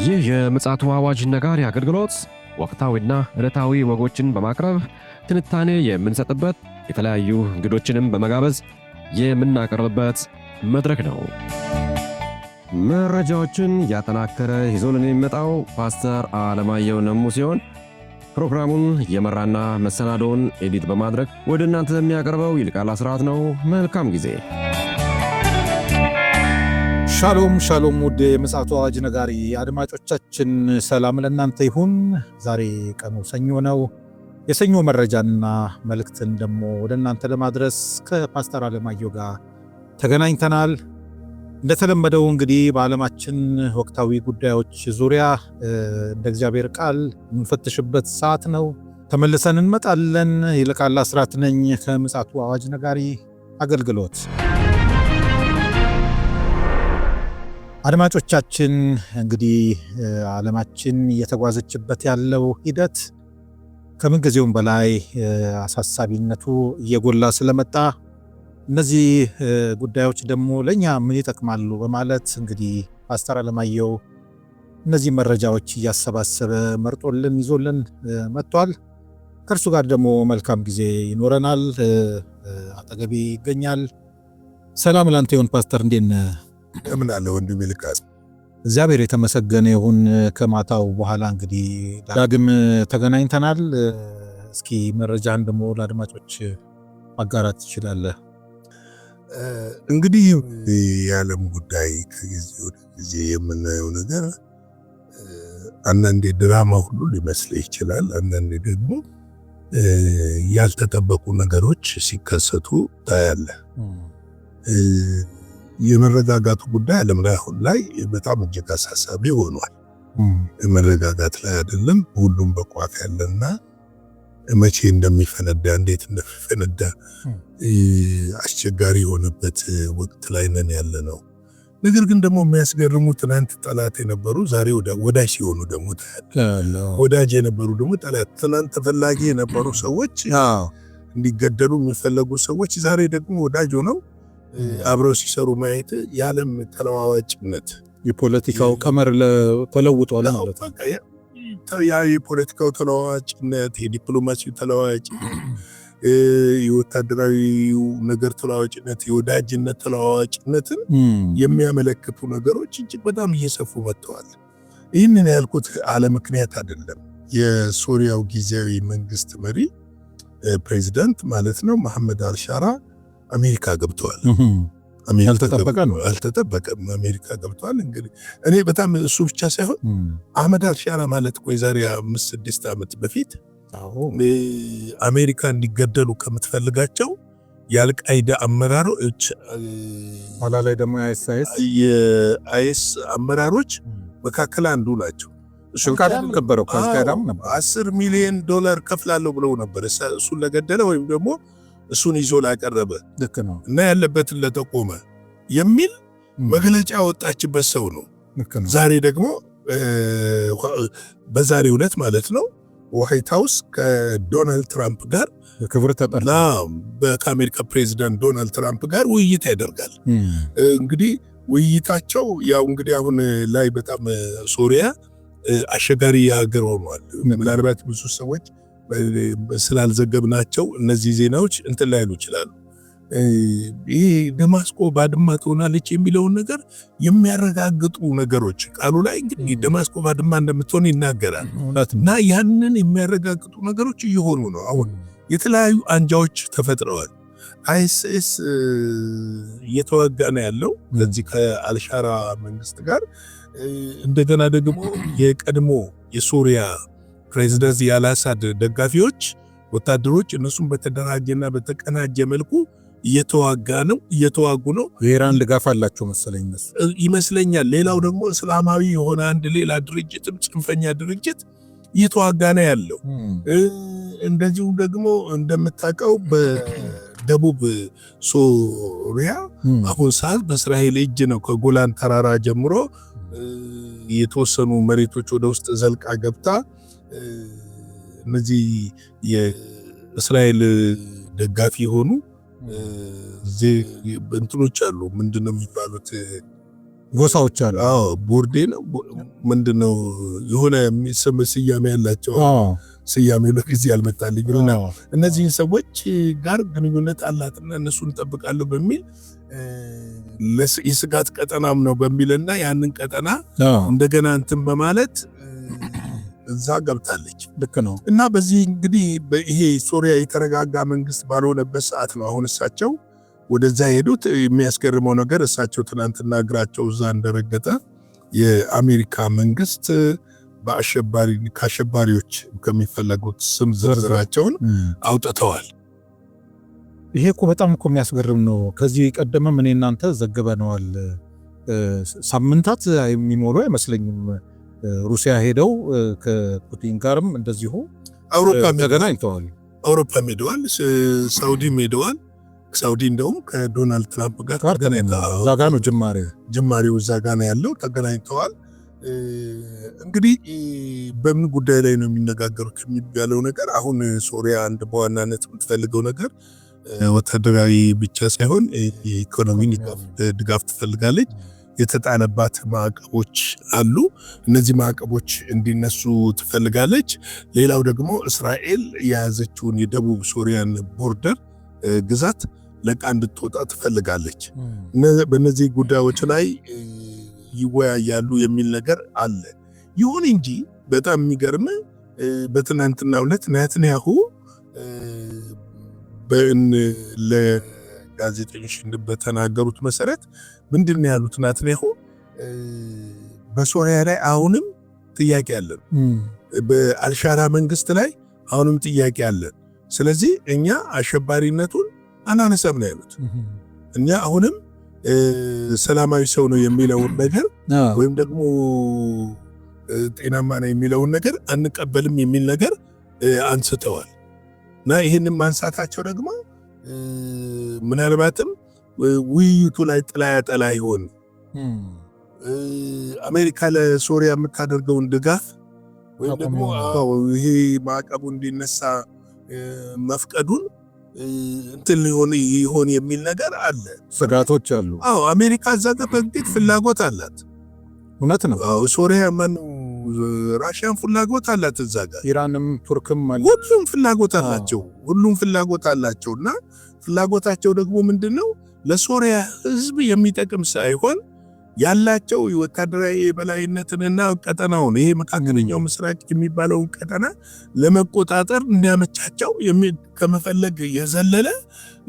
ይህ የምፅዓቱ አዋጅ ነጋሪ አገልግሎት ወቅታዊና ዕለታዊ ወጎችን በማቅረብ ትንታኔ የምንሰጥበት የተለያዩ እንግዶችንም በመጋበዝ የምናቀርብበት መድረክ ነው። መረጃዎችን ያጠናከረ ይዞልን የሚመጣው ፓስተር አለማየሁ ነሙ ሲሆን ፕሮግራሙን የመራና መሰናዶውን ኤዲት በማድረግ ወደ እናንተ የሚያቀርበው ይልቃል አስራት ነው። መልካም ጊዜ። ሻሎም ሻሎም፣ ውድ የምፅዓቱ አዋጅ ነጋሪ አድማጮቻችን ሰላም ለእናንተ ይሁን። ዛሬ ቀኑ ሰኞ ነው። የሰኞ መረጃና መልእክትን ደግሞ ወደ እናንተ ለማድረስ ከፓስተር አለማየሁ ጋር ተገናኝተናል። እንደተለመደው እንግዲህ በዓለማችን ወቅታዊ ጉዳዮች ዙሪያ እንደ እግዚአብሔር ቃል የምንፈትሽበት ሰዓት ነው። ተመልሰን እንመጣለን። ይልቃል አስራት ነኝ ከምፅዓቱ አዋጅ ነጋሪ አገልግሎት። አድማጮቻችን እንግዲህ ዓለማችን እየተጓዘችበት ያለው ሂደት ከምንጊዜውም በላይ አሳሳቢነቱ እየጎላ ስለመጣ እነዚህ ጉዳዮች ደግሞ ለኛ ምን ይጠቅማሉ በማለት እንግዲህ ፓስተር አለማየሁ እነዚህ መረጃዎች እያሰባሰበ መርጦልን ይዞልን መጥቷል። ከእርሱ ጋር ደግሞ መልካም ጊዜ ይኖረናል። አጠገቤ ይገኛል። ሰላም ላንተ ይሁን ፓስተር፣ እንዴት ነህ? እንደምን አለ ወንድም ይልቃል? እግዚአብሔር የተመሰገነ ይሁን። ከማታው በኋላ እንግዲህ ዳግም ተገናኝተናል። እስኪ መረጃን ደግሞ ለአድማጮች ማጋራት ትችላለህ? እንግዲህ የዓለም ጉዳይ ከጊዜ ወደ ጊዜ የምናየው ነገር አንዳንዴ ድራማ ሁሉ ሊመስል ይችላል። አንዳንዴ ደግሞ ያልተጠበቁ ነገሮች ሲከሰቱ ታያለ። የመረጋጋቱ ጉዳይ ዓለም ላይ አሁን ላይ በጣም እጅግ አሳሳቢ ሆኗል። መረጋጋት ላይ አይደለም፣ ሁሉም በቋፍ ያለና መቼ እንደሚፈነዳ እንዴት እንደሚፈነዳ አስቸጋሪ የሆነበት ወቅት ላይ ነን ያለ ነው። ነገር ግን ደግሞ የሚያስገርሙ ትናንት ጠላት የነበሩ ዛሬ ወዳጅ ሲሆኑ ደግሞ ወዳጅ የነበሩ ደግሞ ጠላት፣ ትናንት ተፈላጊ የነበሩ ሰዎች እንዲገደሉ የሚፈለጉ ሰዎች ዛሬ ደግሞ ወዳጅ ሆነው አብረው ሲሰሩ ማየት የዓለም ተለዋዋጭነት የፖለቲካው ቀመር ተለውጧል ማለት ነው። ያ የፖለቲካው ተለዋዋጭነት፣ የዲፕሎማሲው ተለዋዋጭነት፣ የወታደራዊ ነገር ተለዋዋጭነት፣ የወዳጅነት ተለዋዋጭነትን የሚያመለክቱ ነገሮች እጅግ በጣም እየሰፉ መጥተዋል። ይህንን ያልኩት አለ ምክንያት አይደለም። የሶሪያው ጊዜያዊ መንግስት መሪ ፕሬዚዳንት ማለት ነው መሐመድ አልሻራ አሜሪካ ገብተዋል። ያልተጠበቀ ነው፣ አልተጠበቀም። አሜሪካ ገብተዋል። እንግዲህ እኔ በጣም እሱ ብቻ ሳይሆን አህመድ አልሻራ ማለት ቆይ ዛሬ 5-6 ዓመት በፊት አሜሪካ እንዲገደሉ ከምትፈልጋቸው የአልቃይዳ አመራሮች ኋላ ላይ ደግሞ የአይኤስ አመራሮች መካከል አንዱ ናቸው። ሽንካዳም ነበረው ከአልቃይዳም ነበር። $10 ሚሊዮን ከፍላለሁ ብለው ነበር እሱን ለገደለ ወይም ደግሞ እሱን ይዞ ላቀረበ ልክ ነው እና ያለበትን ለጠቆመ የሚል መግለጫ ወጣችበት ሰው ነው። ዛሬ ደግሞ በዛሬው ዕለት ማለት ነው ዋይት ሃውስ ከዶናልድ ትራምፕ ጋር ክብር ተጠርቶ ከአሜሪካ ፕሬዚዳንት ዶናልድ ትራምፕ ጋር ውይይት ያደርጋል። እንግዲህ ውይይታቸው ያው እንግዲህ አሁን ላይ በጣም ሶሪያ አሸጋሪ ሀገር ሆኗል። ምናልባት ብዙ ሰዎች ስላልዘገብናቸው እነዚህ ዜናዎች እንትን ላይሉ ይችላሉ። ይህ ደማስቆ ባድማ ትሆናለች የሚለውን ነገር የሚያረጋግጡ ነገሮች ቃሉ ላይ እንግዲህ ደማስቆ ባድማ እንደምትሆን ይናገራል እና ያንን የሚያረጋግጡ ነገሮች እየሆኑ ነው። አሁን የተለያዩ አንጃዎች ተፈጥረዋል። አይኤስ እየተዋጋ ነው ያለው ከዚህ ከአልሻራ መንግስት ጋር። እንደገና ደግሞ የቀድሞ የሶሪያ ፕሬዚዳንት የአልአሳድ ደጋፊዎች ወታደሮች እነሱም በተደራጀና በተቀናጀ መልኩ እየተዋጉ ነው። የኢራን ድጋፍ አላቸው መሰለኝ ይመስለኛል። ሌላው ደግሞ እስላማዊ የሆነ አንድ ሌላ ድርጅትም ጽንፈኛ ድርጅት እየተዋጋ ነው ያለው። እንደዚሁ ደግሞ እንደምታውቀው በደቡብ ሶሪያ አሁን ሰዓት በእስራኤል እጅ ነው። ከጎላን ተራራ ጀምሮ የተወሰኑ መሬቶች ወደ ውስጥ ዘልቃ ገብታ እነዚህ የእስራኤል ደጋፊ የሆኑ እንትኖች አሉ። ምንድነው የሚባሉት? ጎሳዎች አሉ። ቦርዴ ነው ምንድነው የሆነ ስያሜ ያላቸው ስያሜው ለጊዜ ያልመጣልኝ እና እነዚህን ሰዎች ጋር ግንኙነት አላትና እነሱን እንጠብቃለሁ በሚል የስጋት ቀጠናም ነው በሚልና ያንን ቀጠና እንደገና እንትን በማለት እዛ ገብታለች። ልክ ነው። እና በዚህ እንግዲህ ይሄ ሶሪያ የተረጋጋ መንግስት ባልሆነበት ሰዓት ነው አሁን እሳቸው ወደዛ ሄዱት። የሚያስገርመው ነገር እሳቸው ትናንትና እግራቸው እዛ እንደረገጠ የአሜሪካ መንግስት ከአሸባሪዎች ከሚፈለጉት ስም ዝርዝራቸውን አውጥተዋል። ይሄ እኮ በጣም እኮ የሚያስገርም ነው። ከዚህ ቀደምም እኔ እናንተ ዘግበነዋል። ሳምንታት የሚሞሉ አይመስለኝም ሩሲያ ሄደው ከፑቲን ጋርም እንደዚሁ ተገናኝተዋል። አውሮፓም ሄደዋል፣ ሳውዲም ሄደዋል። ሳውዲ እንደውም ከዶናልድ ትራምፕ ጋር ተገናኝተዋል። እዛ ጋ ነው ጅማሬው እዛ ጋ ነው ያለው። ተገናኝተዋል። እንግዲህ በምን ጉዳይ ላይ ነው የሚነጋገሩት የሚባለው ነገር አሁን ሶሪያ አንድ በዋናነት የምትፈልገው ነገር ወታደራዊ ብቻ ሳይሆን የኢኮኖሚ ድጋፍ ትፈልጋለች። የተጣለባት ማዕቀቦች አሉ። እነዚህ ማዕቀቦች እንዲነሱ ትፈልጋለች። ሌላው ደግሞ እስራኤል የያዘችውን የደቡብ ሶሪያን ቦርደር ግዛት ለቃ እንድትወጣ ትፈልጋለች። በእነዚህ ጉዳዮች ላይ ይወያያሉ የሚል ነገር አለ። ይሁን እንጂ በጣም የሚገርም በትናንትናው ዕለት ኔታንያሁ ለጋዜጠኞች በተናገሩት መሰረት ምንድን ነው ያሉት? ኔታንያሁ በሶሪያ ላይ አሁንም ጥያቄ አለን፣ በአልሻራ መንግስት ላይ አሁንም ጥያቄ አለን። ስለዚህ እኛ አሸባሪነቱን አናነሳም ነው ያሉት። እኛ አሁንም ሰላማዊ ሰው ነው የሚለውን ነገር ወይም ደግሞ ጤናማ ነው የሚለውን ነገር አንቀበልም የሚል ነገር አንስተዋል። እና ይህንን ማንሳታቸው ደግሞ ምናልባትም ውይይቱ ላይ ጥላ ያጠላ ይሆን፣ አሜሪካ ለሶሪያ የምታደርገውን ድጋፍ ወይም ደግሞ ይሄ ማዕቀቡ እንዲነሳ መፍቀዱን እንትን ይሆን የሚል ነገር አለ። ስጋቶች አሉ። አሜሪካ እዛ ጋር በግድ ፍላጎት አላት። እውነት ነው። ሶሪያ ራሽያን ፍላጎት አላት እዛ ጋር፣ ኢራንም ቱርክም አለ። ሁሉም ፍላጎት አላቸው እና ፍላጎታቸው ደግሞ ምንድነው ለሶሪያ ህዝብ የሚጠቅም ሳይሆን ያላቸው የወታደራዊ የበላይነትንና ቀጠናውን ይሄ መካከለኛው ምስራቅ የሚባለውን ቀጠና ለመቆጣጠር እንዲያመቻቸው ከመፈለግ የዘለለ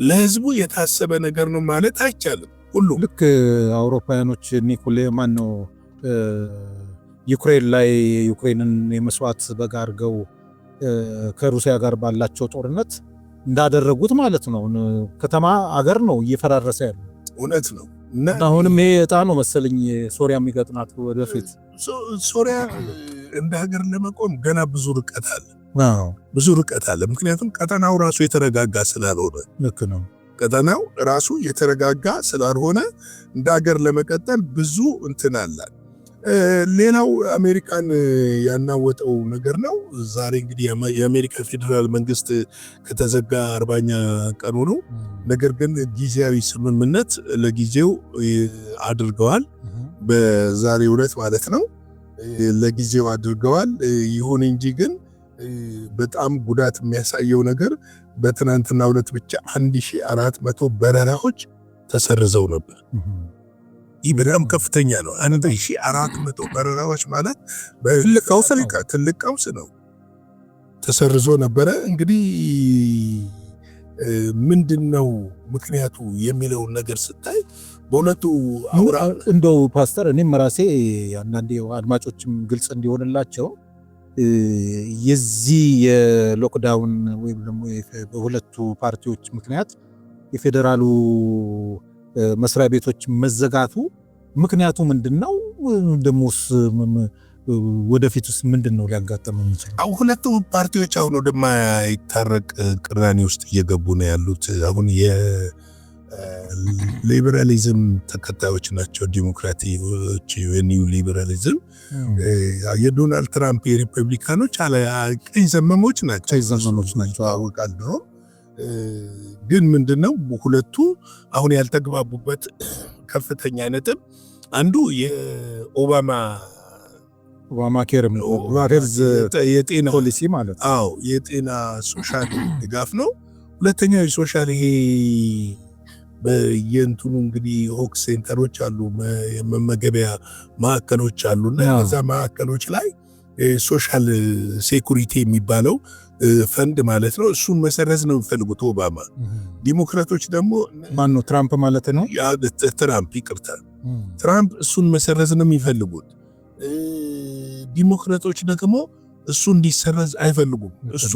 ለህዝቡ የታሰበ ነገር ነው ማለት አይቻልም። ሁሉ ልክ አውሮፓውያኖች ኒኩሌር ነው ዩክሬን ላይ ዩክሬንን የመስዋዕት በግ አድርገው ከሩሲያ ጋር ባላቸው ጦርነት እንዳደረጉት ማለት ነው። ከተማ አገር ነው እየፈራረሰ ያለው። እውነት ነው። አሁንም ይሄ እጣ ነው መሰለኝ ሶሪያ የሚገጥማት ወደፊት። ሶሪያ እንደ ሀገር ለመቆም ገና ብዙ ርቀት አለ። ምክንያቱም ቀጠናው ራሱ የተረጋጋ ስላልሆነ። ልክ ነው። ቀጠናው ራሱ የተረጋጋ ስላልሆነ እንደ ሀገር ለመቀጠል ብዙ እንትን አላት። ሌላው አሜሪካን ያናወጠው ነገር ነው። ዛሬ እንግዲህ የአሜሪካ ፌዴራል መንግስት ከተዘጋ 40ኛ ቀኑ ነው። ነገር ግን ጊዜያዊ ስምምነት ለጊዜው አድርገዋል። በዛሬው ዕለት ማለት ነው ለጊዜው አድርገዋል። ይሁን እንጂ ግን በጣም ጉዳት የሚያሳየው ነገር በትናንትናው ዕለት ብቻ 1400 በረራዎች ተሰርዘው ነበር። ይህ በጣም ከፍተኛ ነው። 1400 በረራዎች ማለት ትልቅ ቀውስ ነው። ተሰርዞ ነበረ። እንግዲህ ምንድነው ምክንያቱ የሚለውን ነገር ስታይ በእውነቱ እንደው ፓስተር እኔም ራሴ አንዳንዴ አድማጮችም ግልጽ እንዲሆንላቸው የዚህ የሎክዳውን ወይም ደግሞ በሁለቱ ፓርቲዎች ምክንያት የፌዴራሉ መስሪያ ቤቶች መዘጋቱ ምክንያቱ ምንድነው? ደሞስ ወደፊትስ ምንድነው ሊያጋጥመው የሚችለው? ሁለቱ ፓርቲዎች አሁን ወደማይታረቅ ቅራኔ ውስጥ እየገቡ ነው ያሉት። አሁን የሊበራሊዝም ተከታዮች ናቸው ዲሞክራቲዎች፣ የኒው ሊበራሊዝም። የዶናልድ ትራምፕ የሪፐብሊካኖች ቀኝ ዘመሞች ናቸው አውቃል ድሮ። ግን ምንድነው ሁለቱ አሁን ያልተግባቡበት ከፍተኛ ነጥብ አንዱ የኦባማ ኬርም የጤና ፖሊሲ ማለት ነው። አዎ የጤና ሶሻል ድጋፍ ነው። ሁለተኛው የሶሻል ይሄ በየንቱኑ እንግዲህ ሆክ ሴንተሮች አሉ፣ መመገቢያ ማዕከሎች አሉና እዛ ማዕከሎች ላይ ሶሻል ሴኩሪቲ የሚባለው ፈንድ ማለት ነው። እሱን መሰረዝ ነው የሚፈልጉት ኦባማ። ዲሞክራቶች ደግሞ ማነው ትራምፕ ማለት ነው? ትራምፕ ይቅርታ፣ ትራምፕ እሱን መሰረዝ ነው የሚፈልጉት። ዲሞክራቶች ደግሞ እሱ እንዲሰረዝ አይፈልጉም። እሱ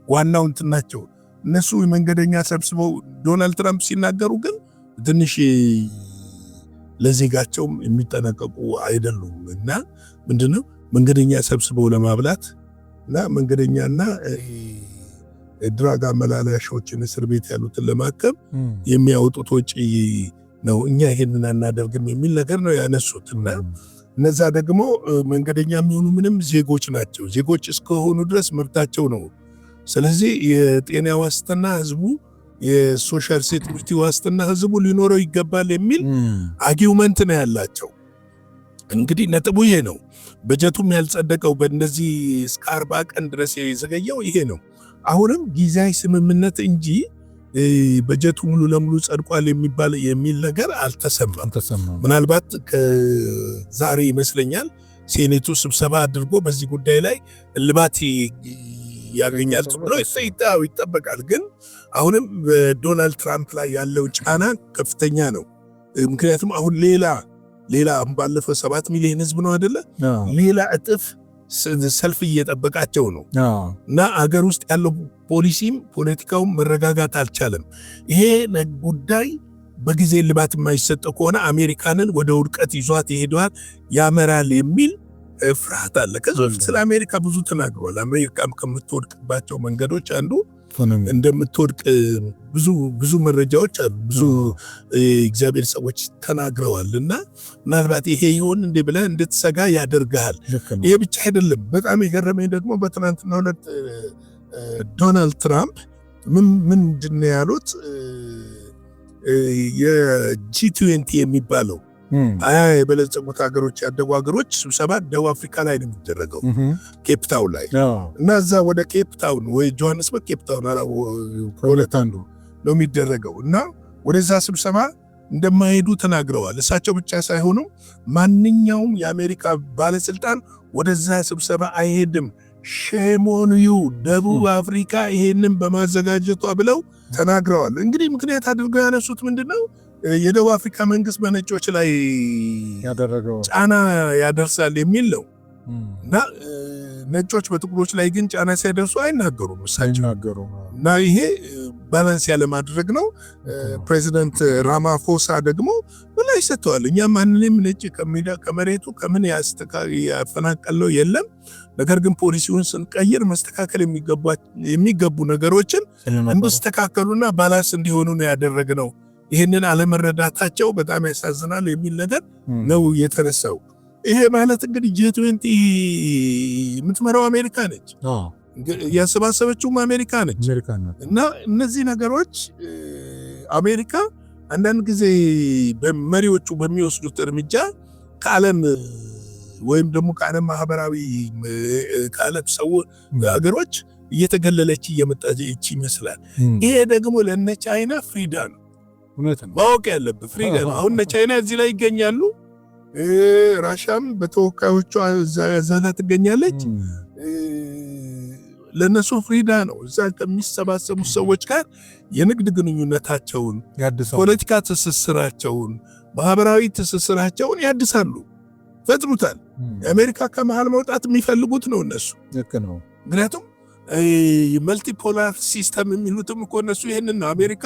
ዋናው እንትን ናቸው እነሱ። መንገደኛ ሰብስበው ዶናልድ ትራምፕ ሲናገሩ ግን ትንሽ ለዜጋቸውም የሚጠነቀቁ አይደሉም እና ምንድነው መንገደኛ ሰብስበው ለማብላት እና መንገደኛና ድራግ አመላላሾችን እስር ቤት ያሉትን ለማከም የሚያወጡት ወጪ ነው። እኛ ይሄንን አናደርግም የሚል ነገር ነው ያነሱትና እነዛ ደግሞ መንገደኛ የሚሆኑ ምንም ዜጎች ናቸው። ዜጎች እስከሆኑ ድረስ መብታቸው ነው። ስለዚህ የጤና ዋስትና ህዝቡ፣ የሶሻል ሴኩሪቲ ዋስትና ህዝቡ ሊኖረው ይገባል የሚል አርጊውመንት ነው ያላቸው። እንግዲህ ነጥቡ ይሄ ነው። በጀቱም ያልጸደቀው በእነዚህ እስከ 40 ቀን ድረስ የዘገየው ይሄ ነው። አሁንም ጊዜያዊ ስምምነት እንጂ በጀቱ ሙሉ ለሙሉ ጸድቋል የሚል ነገር አልተሰማም። ምናልባት ከዛሬ ይመስለኛል ሴኔቱ ስብሰባ አድርጎ በዚህ ጉዳይ ላይ እልባት ያገኛል ብሎ ይጠበቃል። ግን አሁንም በዶናልድ ትራምፕ ላይ ያለው ጫና ከፍተኛ ነው። ምክንያቱም አሁን ሌላ ባለፈው 7 ሚሊዮን ህዝብ ነው አይደለ? ሌላ እጥፍ ሰልፍ እየጠበቃቸው ነው እና አገር ውስጥ ያለው ፖሊሲም ፖለቲካውም መረጋጋት አልቻለም። ይሄ ጉዳይ በጊዜ ልባት የማይሰጠው ከሆነ አሜሪካንን ወደ ውድቀት ይዟት ያመራል የሚል ፍርሃት አለ። ከዚህ በፊት ስለ አሜሪካ ብዙ ተናግሯል። አሜሪካም ከምትወድቅባቸው መንገዶች አንዱ እንደምትወድቅ ብዙ መረጃዎች አሉ፣ ብዙ እግዚአብሔር ሰዎች ተናግረዋል እና ምናልባት ይሄ ይሆን እንደ ብለህ እንድትሰጋ ያደርግሃል። ይሄ ብቻ አይደለም። በጣም የገረመኝ ደግሞ በትናንትናው ዕለት ዶናልድ ትራምፕ ምንድን ነው ያሉት? የጂ20 የሚባለው የበለጸጉት ሀገሮች ያደጉ ሀገሮች ስብሰባ ደቡብ አፍሪካ ላይ ነው የሚደረገው፣ ኬፕታውን ላይ እና እዛ ወደ ኬፕታውን ወይ ጆሃንስበርግ ኬፕታውን ሁለት አንዱ ነው የሚደረገው እና ወደዛ ስብሰባ እንደማይሄዱ ተናግረዋል። እሳቸው ብቻ ሳይሆኑ ማንኛውም የአሜሪካ ባለስልጣን ወደዛ ስብሰባ አይሄድም፣ ሼም ኦን ዩ ደቡብ አፍሪካ ይሄንን በማዘጋጀቷ ብለው ተናግረዋል። እንግዲህ ምክንያት አድርገው ያነሱት ምንድነው? የደቡብ አፍሪካ መንግስት በነጮች ላይ ያደረገው ጫና ያደርሳል የሚል ነው እና ነጮች በጥቁሮች ላይ ግን ጫና ሲያደርሱ አይናገሩም እሳቸው እና ይሄ ባላንስ ያለ ማድረግ ነው። ፕሬዚደንት ራማፎሳ ደግሞ በላይ ሰጥተዋል። እኛ ማንንም ነጭ ከመሬቱ ከምን ያፈናቀለው የለም፣ ነገር ግን ፖሊሲውን ስንቀይር መስተካከል የሚገቡ ነገሮችን እንዲስተካከሉና ባላንስ እንዲሆኑ ነው ያደረግነው። ይህንን አለመረዳታቸው በጣም ያሳዝናል የሚል ነገር ነው የተነሳው። ይሄ ማለት እንግዲህ G20 የምትመራው አሜሪካ ነች፣ ያሰባሰበችውም አሜሪካ ነች እና እነዚህ ነገሮች አሜሪካ አንዳንድ ጊዜ በመሪዎቹ በሚወስዱት እርምጃ ከዓለም ወይም ደግሞ ከዓለም ማህበራዊ ከዓለም ሰው ሀገሮች እየተገለለች እየመጣች ይመስላል። ይሄ ደግሞ ለነ ቻይና ፍሪዳ ነው ማወቅ ያለብህ ፍሪዳ ነው። አሁን ቻይና እዚህ ላይ ይገኛሉ፣ ራሻም በተወካዮቿ እዛ ትገኛለች። ለነሱ ፍሪዳ ነው። እዛ ከሚሰባሰቡ ሰዎች ጋር የንግድ ግንኙነታቸውን፣ ፖለቲካ ትስስራቸውን፣ ማህበራዊ ትስስራቸውን ያድሳሉ፣ ፈጥሩታል። የአሜሪካ ከመሃል መውጣት የሚፈልጉት ነው እነሱ። ምክንያቱም መልቲፖላር ሲስተም የሚሉትም እኮ እነሱ ይሄንን ነው። አሜሪካ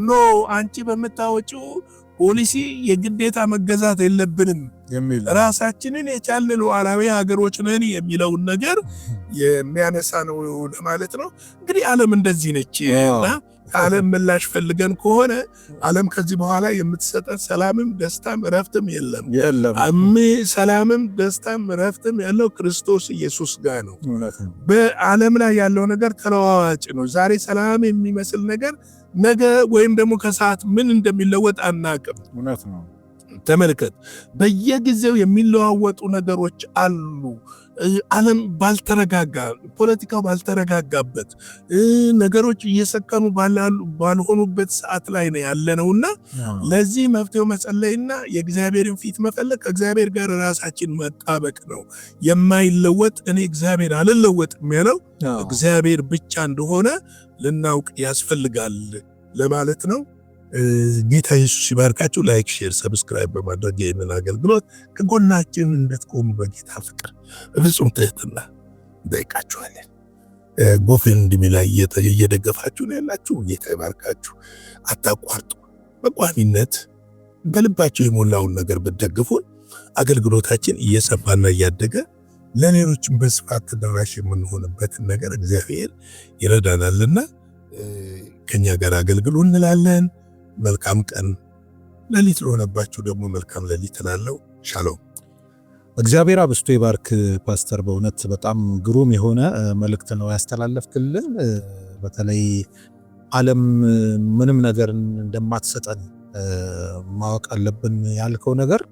ኖ አንቺ በምታወጪው ፖሊሲ የግዴታ መገዛት የለብንም ራሳችንን የቻልን ሉዓላዊ ሀገሮች ነን የሚለውን ነገር የሚያነሳ ነው ለማለት ነው። እንግዲህ ዓለም እንደዚህ ነች እና ዓለም ምላሽ ፈልገን ከሆነ ዓለም ከዚህ በኋላ የምትሰጠን ሰላምም ደስታም እረፍትም የለም። ሰላምም ደስታም እረፍትም ያለው ክርስቶስ ኢየሱስ ጋር ነው። በዓለም ላይ ያለው ነገር ተለዋዋጭ ነው። ዛሬ ሰላም የሚመስል ነገር ነገ ወይም ደግሞ ከሰዓት ምን እንደሚለወጥ አናቅም። ተመልከት። በየጊዜው የሚለዋወጡ ነገሮች አሉ። ዓለም ባልተረጋጋ፣ ፖለቲካው ባልተረጋጋበት፣ ነገሮች እየሰከኑ ባልሆኑበት ሰዓት ላይ ነው ያለነውና ለዚህ መፍትሄው መጸለይና የእግዚአብሔርን ፊት መፈለግ፣ ከእግዚአብሔር ጋር ራሳችን መጣበቅ ነው። የማይለወጥ እኔ እግዚአብሔር አልለወጥም ያለው እግዚአብሔር ብቻ እንደሆነ ልናውቅ ያስፈልጋል ለማለት ነው። ጌታ ኢየሱስ ይባርካችሁ። ላይክ፣ ሼር፣ ሰብስክራይብ በማድረግ ይህንን አገልግሎት ከጎናችን እንድትቆሙ በጌታ ፍቅር ፍጹም ትህትና እንጠይቃችኋለን። ጎፈንድሚ ላይ እየደገፋችሁ ነው ያላችሁ። ጌታ ይባርካችሁ። አታቋርጡ። በቋሚነት በልባቸው የሞላውን ነገር ብትደግፉን አገልግሎታችን እየሰፋና እያደገ ለሌሎችም በስፋት ተደራሽ የምንሆንበትን ነገር እግዚአብሔር ይረዳናልና ከኛ ጋር አገልግሉ እንላለን። መልካም ቀን። ሌሊት ለሆነባችሁ ደግሞ መልካም ሌሊት እላለሁ። ሻሎም። እግዚአብሔር አብስቶ ይባርክ ፓስተር። በእውነት በጣም ግሩም የሆነ መልእክት ነው ያስተላለፍክልን። በተለይ ዓለም ምንም ነገር እንደማትሰጠን ማወቅ አለብን ያልከው ነገር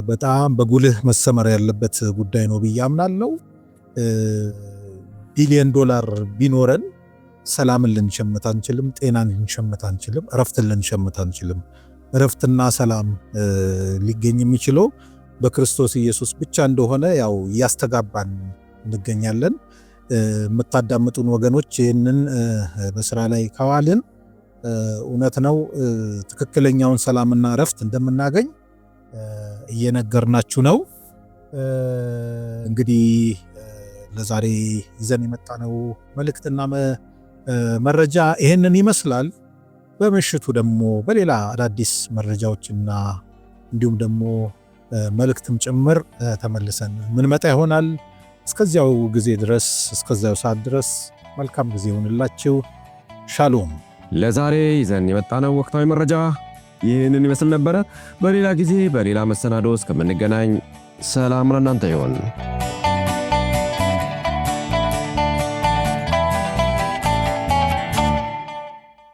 በጣም በጉልህ መሰመር ያለበት ጉዳይ ነው ብዬ አምናለሁ። $1 ቢሊዮን ቢኖረን ሰላምን ልንሸምት አንችልም፣ ጤናን ልንሸምት አንችልም፣ እረፍትን ልንሸምት አንችልም። እረፍትና ሰላም ሊገኝ የሚችለው በክርስቶስ ኢየሱስ ብቻ እንደሆነ ያው እያስተጋባን እንገኛለን። የምታዳምጡን ወገኖች ይህንን በስራ ላይ ካዋልን እውነት ነው ትክክለኛውን ሰላምና እረፍት እንደምናገኝ እየነገርናችሁ ነው። እንግዲህ ለዛሬ ይዘን የመጣነው መልእክትና መረጃ ይሄንን ይመስላል። በምሽቱ ደግሞ በሌላ አዳዲስ መረጃዎችና እንዲሁም ደግሞ መልእክትም ጭምር ተመልሰን ምንመጣ ይሆናል። እስከዚያው ጊዜ ድረስ እስከዚያው ሰዓት ድረስ መልካም ጊዜ ይሁንላችሁ። ሻሎም። ለዛሬ ይዘን የመጣነው ወቅታዊ መረጃ ይህንን ይመስል ነበረ። በሌላ ጊዜ በሌላ መሰናዶ እስከምንገናኝ ሰላም ለእናንተ ይሁን።